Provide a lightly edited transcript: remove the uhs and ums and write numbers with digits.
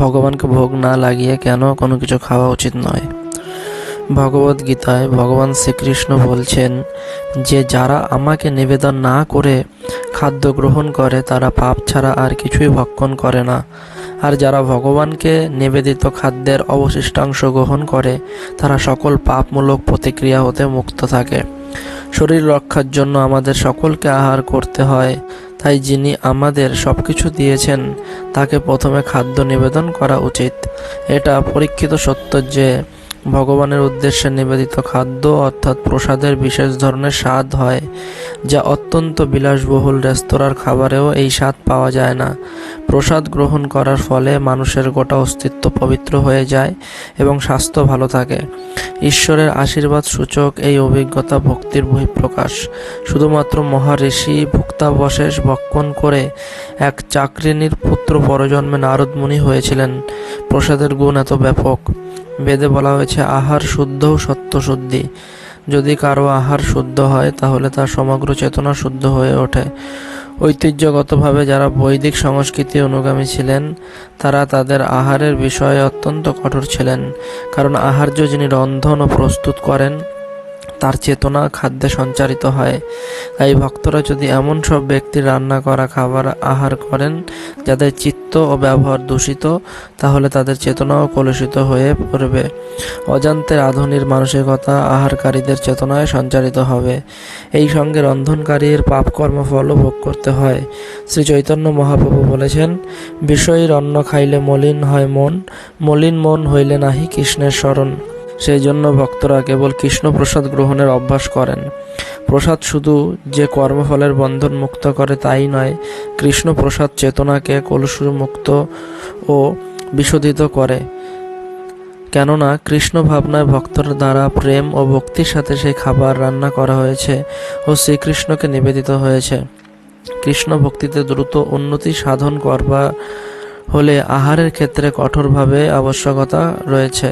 ভগবানকে ভোগ না লাগিয়ে কেন কোনো কিছু খাওয়া উচিত নয়। ভগবদ গীতায় ভগবান শ্রীকৃষ্ণ বলছেন যে যারা আমাকে নিবেদন না করে খাদ্য গ্রহণ করে তারা পাপ ছাড়া আর কিছুই ভক্ষণ করে না, আর যারা ভগবানকে নিবেদিত খাদ্যের অবশিষ্টাংশ গ্রহণ করে তারা সকল পাপমূলক প্রতিক্রিয়া হতে মুক্ত থাকে। শরীর রক্ষার জন্য আমাদের সকলকে আহার করতে হয়, তাই যিনি আমাদের সবকিছু দিয়েছেন তাকে প্রথমে খাদ্য নিবেদন করা উচিত। এটা পরীক্ষিত সত্য যে ভগবানের উদ্দেশ্যে নিবেদিত খাদ্য অর্থাৎ প্রসাদের বিশেষ ধরনের স্বাদ হয়, যা অত্যন্ত বিলাসবহুল রেস্তোরাঁর খাবারেও এই স্বাদ পাওয়া যায় না। প্রসাদ গ্রহণ করার ফলে মানুষের গোটা অস্তিত্ব পবিত্র হয়ে যায় এবং স্বাস্থ্য ভালো থাকে। ঈশ্বরের আশীর্বাদ সূচক এই অভিজ্ঞতা ভক্তির বহিঃপ্রকাশ। শুধুমাত্র মহাঋষি ভুক্তাবশেষ ভক্ষণ করে এক চাকরিনীর পুত্র পরজন্মে নারদ মুনি হয়েছিলেন। প্রসাদের গুণ এত ব্যাপক। বেদে বলা হয়েছে আহার শুদ্ধ সত্য শুদ্ধি। যদি কারো আহার শুদ্ধ হয় তাহলে তার সমগ্র চেতনা শুদ্ধ হয়ে ওঠে। ঐতিহ্যগতভাবে যারা বৈদিক সংস্কৃতি অনুগামী ছিলেন তারা তাদের আহারের বিষয়ে অত্যন্ত কঠোর ছিলেন, কারণ আহার্য যিনি রন্ধন ও প্রস্তুত করেন তার চেতনা খাদ্যে সঞ্চারিত হয়। তাই ভক্তরা যদি এমন সব ব্যক্তির রান্না করা খাবার আহার করেন যাদের চিত্ত ও ব্যবহার দূষিত, তাহলে তাদের চেতনাও কলুষিত হয়ে পড়বে। অজান্তে রাঁধুনির মানসিকতা আহারকারীদের চেতনায় সঞ্চারিত হবে। এই সঙ্গে রন্ধনকারীর পাপ কর্মফলও ভোগ করতে হয়। শ্রী চৈতন্য মহাপ্রভু বলেছেন, বিষয়ীর অন্ন খাইলে মলিন হয় মন, মলিন মন হইলে নাহি কৃষ্ণের স্মরণ। সেই জন্য ভক্তরা কেবল কৃষ্ণ প্রসাদ গ্রহণের অভ্যাস করেন। প্রসাদ শুধু যে কর্মফলের বন্ধন মুক্ত করে তাই নয়, কৃষ্ণ প্রসাদ চেতনাকে কলুষমুক্ত ও বিশোধিত করে। কেননা কৃষ্ণ ভাবনায় ভক্তর দ্বারা প্রেম ও ভক্তির সাথে সেই খাবার রান্না করা হয়েছে ও শ্রীকৃষ্ণকে নিবেদিত হয়েছে। কৃষ্ণ ভক্তিতে দ্রুত উন্নতি সাধন করবার হলে আহারের ক্ষেত্রে কঠোরভাবে আবশ্যকতা রয়েছে।